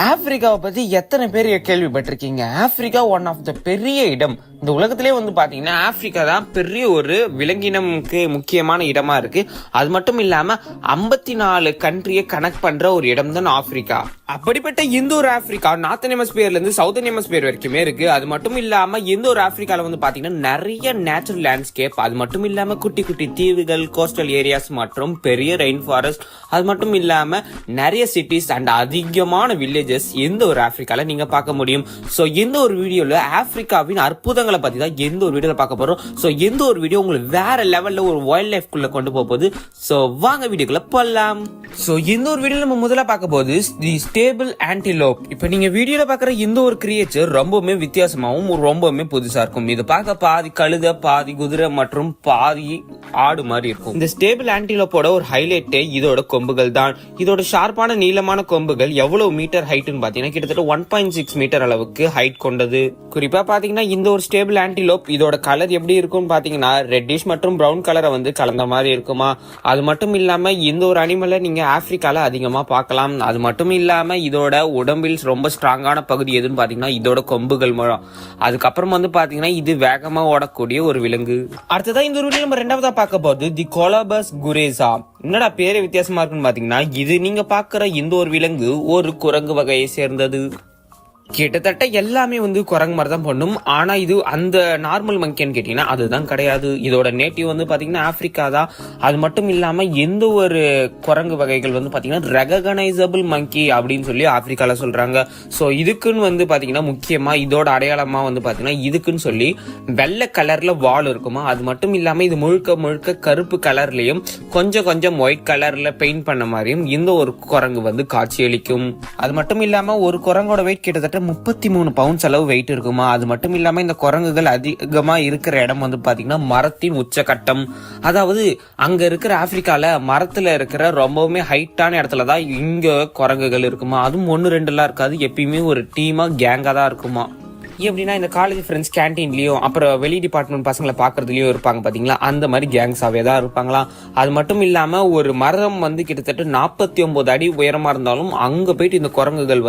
ஆப்பிரிக்காவை பத்தி எத்தனை பேர் கேள்விப்பட்டிருக்கீங்க? ஆப்பிரிக்கா ஒன் ஆஃப் த பெரிய இடம். இந்த உலகத்திலே பாத்தீங்கன்னா ஆப்பிரிக்கா தான் பெரிய ஒரு விலங்கினமுக்கு முக்கியமான இடமா இருக்கு. அது மட்டும் இல்லாம 54 கண்ட்ரியை கனெக்ட் பண்ற ஒரு இடம் தான் ஆப்பிரிக்கா. அப்படிப்பட்ட இந்த ஒரு ஆப்பிரிக்கா நார்த்தன் ஹெமிஸ்பியர்ல இருந்து சவுத்தன் ஹெமிஸ்பியர் வரைக்குமே இருக்கு. அது மட்டும் இல்லாம இந்த ஒரு ஆப்பிரிக்கால பாத்தீங்கன்னா நிறைய நேச்சுரல் லேண்ட்ஸ்கேப், அது மட்டும் இல்லாம குட்டி குட்டி தீவுகள், கோஸ்டல் ஏரியாஸ் மற்றும் பெரிய ரெயின் ஃபாரஸ்ட், அது மட்டும் இல்லாம நிறைய சிட்டிஸ் அண்ட் அதிகமான வில்லேஜஸ் இந்த ஒரு ஆப்பிரிக்கால நீங்க பார்க்க முடியும். சோ இந்த ஒரு வீடியோல ஆப்பிரிக்காவின் அற்புதங்களை பத்தி தான் எந்த ஒரு வீடியோல பார்க்க போறோம். சோ எந்த ஒரு வீடியோ உங்களுக்கு வேற லெவல்ல ஒரு வைல்ட் லைஃப் குள்ள கொண்டு போகுது. சோ வாங்க வீடியோக்குள்ள போலாம். சோ இந்த ஒரு வீடியோல நம்ம முதல்ல பார்க்க போது தி ஸ்டேபிள் ஆன்டிலோப். இப்போ நீங்க வீடியோல பாக்குற இந்த ஒரு கிரியேச்சர் ரொம்பவுமே வித்தியாசமாவும் ரொம்பவுமே புதுசா இருக்கும். இது பார்க்க பாதி கழுத, பாதி குதிரை மற்றும் பாதி ஆடு மாதிரி இருக்கும். இந்த ஸ்டேபிள் ஆன்டிலோப்போட ஒரு ஹைலைட்டே இதோட கொம்புகள் தான். இதோட ஷார்ப்பான நீளமான கொம்புகள் எவ்வளவு மீட்டர் ஹைட்னு பாத்தீங்கன்னா கிட்டத்தட்ட 1.6 மீட்டர் அளவுக்கு ஹைட் கொண்டது. குறிப்பா பாத்தீங்கன்னா இந்த ஒரு ஸ்டேபிள் ஆன்டிலோப் இதோட கலர் எப்படி இருக்கும்னு பாத்தீங்கன்னா ரெட்டிஷ் மற்றும் பிரவுன் கலரை கலந்த மாதிரி இருக்குமா. அது மட்டும் இல்லாம இந்த ஒரு அனிமலை நீங்க ஆப்பிரிக்கால அதிகமா பார்க்கலாம். அது மட்டும் இல்லாம இதோட உடம்பில் ரொம்ப ஸ்ட்ராங்கான பகுதி எதுன்னு பாத்தீங்கன்னா இதோட கொம்புகள் மூலம். அதுக்கப்புறம் பாத்தீங்கன்னா இது வேகமா ஓடக்கூடிய ஒரு விலங்கு. அடுத்ததான் இந்த வீடியோ நம்ம ரெண்டாவதா பார்க்க போது தி கொலபஸ் குரேசா. என்னடா பேரே வித்தியாசமா இருக்குன்னு பாத்தீங்கன்னா இது நீங்க பாக்குற இந்த ஒரு விலங்கு ஒரு குரங்கு வகையை சேர்ந்தது. கிட்டத்தட்ட எல்லாமே குரங்கு மாதிரி தான் பண்ணும். ஆனா இது அந்த நார்மல் மங்கின்னு கேட்டீங்கன்னா அதுதான் கிடையாது. இதோட நேட்டிவ் பாத்தீங்கன்னா ஆப்பிரிக்கா தான். அது மட்டும் இல்லாம எந்த ஒரு குரங்கு வகைகள் பாத்தீங்கன்னா ரெகனைசபிள் மங்கி அப்படின்னு சொல்லி ஆப்பிரிக்கால சொல்றாங்க. சோ இதுக்குன்னு பாத்தீங்கன்னா முக்கியமா இதோட அடையாளமா பாத்தீங்கன்னா இதுக்குன்னு சொல்லி வெள்ளை கலர்ல வால் இருக்குமா. அது மட்டும் இல்லாம இது முழுக்க முழுக்க கருப்பு கலர்லயும் கொஞ்சம் கொஞ்சம் ஒயிட் கலர்ல பெயிண்ட் பண்ண மாதிரியும் இந்த ஒரு குரங்கு காட்சியளிக்கும். அது மட்டும் இல்லாம ஒரு குரங்கோட வெயிட் கிட்டத்தட்ட 33 பவுண்ட்ஸ் அளவு வெயிட் இருக்குமா. அது மட்டும் இல்லாம இந்த குரங்குகள் அதிகமா இருக்கிற இடம் பாத்தீங்கன்னா மரத்தின் உச்சகட்டம். அதாவது அங்க இருக்கிற ஆப்பிரிக்கால மரத்துல இருக்கிற ரொம்பவுமே ஹைட்டான இடத்துலதான் இங்க குரங்குகள் இருக்குமா. அதுவும் 1-2 எல்லாம் இருக்காது. எப்பயுமே ஒரு டீமா கேங்கா தான் இருக்குமா. எப்படின்னா இந்த காலேஜ் ஃப்ரெண்ட்ஸ் கேன்டீன்லயும் அப்புறம் வெளி டிபார்ட்மெண்ட் பசங்களை பாக்குறதுலயும் இருப்பாங்க பாத்தீங்களா, அந்த மாதிரி கேங்ஸாவே தான் இருப்பாங்களாம். அது மட்டும் இல்லாம ஒரு மரம் கிட்டத்தட்ட 49 அடி உயரமா இருந்தாலும் அங்க போயிட்டு இந்த குரங்குகள்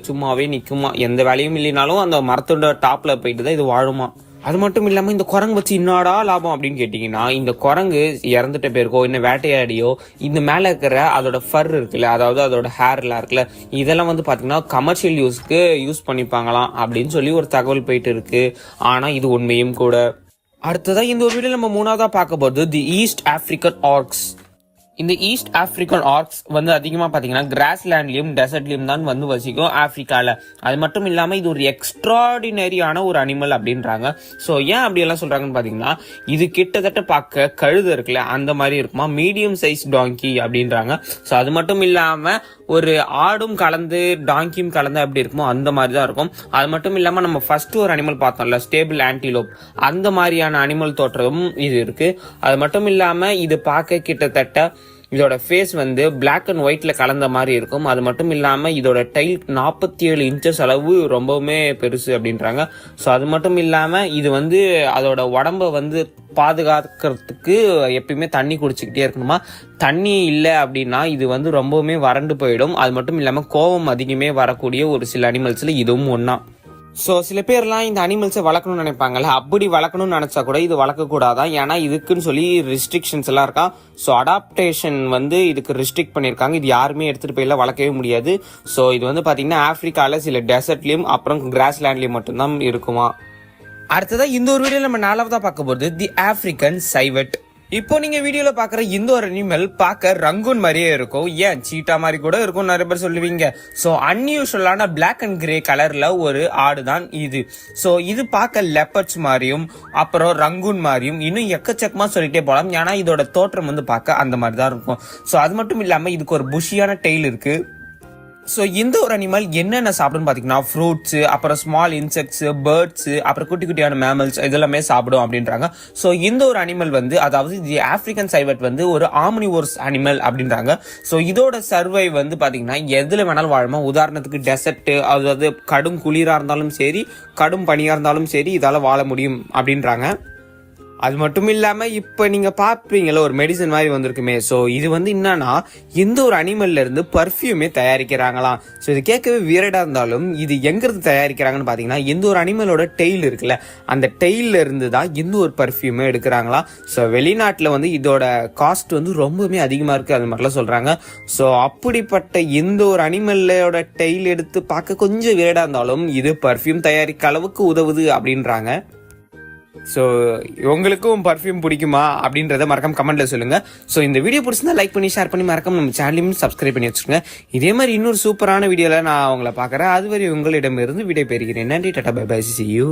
சும்மாவே நிக்குமா. எந்த வேலையும் இல்லைனாலும் அந்த மரத்தோட டாப்ல போயிட்டு தான் இது வாழுமா. அது மட்டும் இல்லாம இந்த குரங்கு வச்சு என்னடா லாபம் அப்படின்னு கேட்டீங்கன்னா, இந்த குரங்கு இறந்துட்ட பேருக்கோ இன்னும் வேட்டையாடியோ இந்த மேல இருக்கிற அதோட ஃபர் இருக்குல்ல, அதாவது அதோட ஹேர்லாம் இருக்குல்ல, இதெல்லாம் பாத்தீங்கன்னா கமர்ஷியல் யூஸ்க்கு யூஸ் பண்ணிப்பாங்களாம் அப்படின்னு சொல்லி ஒரு தகவல் போயிட்டு இருக்கு. ஆனா இது உண்மையும் கூட. அடுத்ததான் இந்த ஒரு வீடியோ நம்ம மூணாவதா பார்க்க போறது தி ஈஸ்ட் ஆப்பிரிக்கன் ஆர்க்ஸ். இந்த ஈஸ்ட் ஆப்பிரிக்கன் ஆர்க்ஸ் அதிகமா பாத்தீங்கன்னா கிராஸ்லேண்ட்லயும் டெசர்ட்லயும் தான் வசிக்கும் ஆப்பிரிக்கால. அது மட்டும் இல்லாம இது ஒரு எக்ஸ்ட்ராடினரியான ஒரு அனிமல் அப்படின்றாங்க. சோ ஏன் அப்படி எல்லாம் சொல்றாங்கன்னு பாத்தீங்கன்னா இது கிட்டத்தட்ட பார்க்க கழுது இருக்குல்ல அந்த மாதிரி இருக்குமா, மீடியம் சைஸ் டாங்கி அப்படின்றாங்க. சோ அது மட்டும் இல்லாம ஒரு ஆடும் கலந்து டாங்கியும் கலந்து அப்படி இருக்குமோ அந்த மாதிரி தான் இருக்கும். அது மட்டும் இல்லாம நம்ம ஃபர்ஸ்ட் ஒரு அனிமல் பார்த்தோம்ல ஸ்டேபிள் ஆன்டிலோப், அந்த மாதிரியான அனிமல் தோற்றமும் இது இருக்கு. அது மட்டும் இல்லாம இது பார்க்க கிட்டத்தட்ட இதோட ஃபேஸ் பிளாக் அண்ட் ஒயிட்ல கலந்த மாதிரி இருக்கும். அது மட்டும் இல்லாம இதோட டைல் 47 இன்ச்சஸ் அளவு ரொம்பவுமே பெருசு அப்படின்றாங்க. ஸோ அது மட்டும் இல்லாம இது அதோட உடம்ப பாதுகாக்கிறதுக்கு எப்பயுமே தண்ணி குடிச்சுக்கிட்டே இருக்கணுமா. தண்ணி இல்லை அப்படின்னா இது ரொம்பவுமே வறண்டு போயிடும். அது மட்டும் இல்லாம கோபம் அதிகமே வரக்கூடிய ஒரு சில அனிமல்ஸ்ல இதுவும் ஒன்னா. ஸோ சில பேர்லாம் இந்த அனிமல்ஸை வளர்க்கணும்னு நினைப்பாங்கல்ல, அப்படி வளர்க்கணும்னு நினைச்சா கூட இது வளர்க்கக்கூடாதான். ஏன்னா இதுக்குன்னு சொல்லி ரெஸ்ட்ரிக்ஷன்ஸ் எல்லாம் இருக்கா. ஸோ அடாப்டேஷன் இதுக்கு ரெஸ்ட்ரிக்ட் பண்ணியிருக்காங்க. இது யாருமே எடுத்துட்டு போயில வளர்க்கவே முடியாது. ஸோ இது பாத்தீங்கன்னா ஆப்பிரிக்கால சில டெசர்ட்லயும் அப்புறம் கிராஸ்லேண்ட்லயும் மட்டும்தான் இருக்குமா. அடுத்ததான் இந்த ஒரு வீடியோ நம்ம 4வதா பார்க்க போறது தி ஆப்பிரிக்கன் சைவெட். இப்போ நீங்க வீடியோல பாக்குற இந்த ஒரு அனிமல் பார்க்க ரங்கூன் மாதிரியே இருக்கும். ஏன் சீட்டா மாதிரி கூட இருக்கும் நிறைய பேர் சொல்லுவீங்க. சோ அன்யூஷுவலான பிளாக் அண்ட் கிரே கலர்ல ஒரு ஆடு தான் இது. சோ இது பார்க்க லெப்பர்ட்ஸ் மாதிரியும் அப்புறம் ரங்கூன் மாதிரியும் இன்னும் எக்கச்சக்கமா சொல்லிட்டே போலாம். ஏன்னா இதோட தோற்றம் பார்க்க அந்த மாதிரி தான் இருக்கும். சோ அது மட்டும் இல்லாம இதுக்கு ஒரு புஷியான டெய்ல் இருக்கு. ஸோ இந்த ஒரு அனிமல் என்னென்ன சாப்பிடுன்னு பார்த்தீங்கன்னா ஃப்ரூட்ஸு, அப்புறம் ஸ்மால் இன்செக்ட்ஸ், பேர்ட்ஸு, அப்புறம் குட்டி குட்டியான மேமல்ஸ் இதெல்லாமே சாப்பிடும் அப்படின்றாங்க. ஸோ இந்த ஒரு அனிமல் அதாவது தி ஆப்பிரிக்கன் சைவெட் ஒரு ஆம்னிவோர்ஸ் அனிமல் அப்படின்றாங்க. ஸோ இதோட சர்வை பார்த்தீங்கன்னா எதில் வேணாலும் வாழுமா. உதாரணத்துக்கு டெசர்ட்டு, அதாவது கடும் குளிராக இருந்தாலும் சரி, கடும் பனியாக இருந்தாலும் சரி, இதால் வாழ முடியும் அப்படின்றாங்க. அது மட்டும் இல்லாம இப்ப நீங்க பாப்பீங்கல்ல ஒரு மெடிசன் மாதிரி வந்திருக்குமே. சோ இது வந்து என்னன்னா எந்த ஒரு அனிமல்ல இருந்து பர்ஃபியூமே தயாரிக்கிறாங்களாம். சோ இது கேட்கவே வியர்டா இருந்தாலும் இது எங்க இருந்து தயாரிக்கிறாங்கன்னு பாத்தீங்கன்னா எந்த ஒரு அனிமலோட டெய்ல் இருக்குல்ல அந்த டெய்ல இருந்து தான் எந்த ஒரு பர்ஃபியூமே எடுக்கிறாங்களாம். சோ வெளிநாட்டுல வந்து இதோட காஸ்ட் வந்து ரொம்பவுமே அதிகமா இருக்கு அது மாதிரிலாம் சொல்றாங்க. சோ அப்படிப்பட்ட எந்த ஒரு அனிமலோட டெய்ல் எடுத்து பார்க்க கொஞ்சம் வியர்டா இருந்தாலும் இது பர்ஃபியூம் தயாரிக்க அளவுக்கு உதவுது அப்படின்றாங்க. ஸோ உங்களுக்கும் பர்ஃப்யூம் பிடிக்குமா அப்படின்றத மறக்காம கமெண்ட்ல சொல்லுங்க. ஸோ இந்த வீடியோ பிடிச்சிருந்தா லைக் பண்ணி ஷேர் பண்ணி மறக்காம நம்ம சேனலையும் சப்ஸ்கிரைப் பண்ணி வச்சுருங்க. இதே மாதிரி இன்னொரு சூப்பரான வீடியோல நான் உங்களை பார்க்குறேன். அதுவரை உங்களிடமிருந்து விடை பெறுகிறேன். நன்றி, டாடா, பை பை, see you.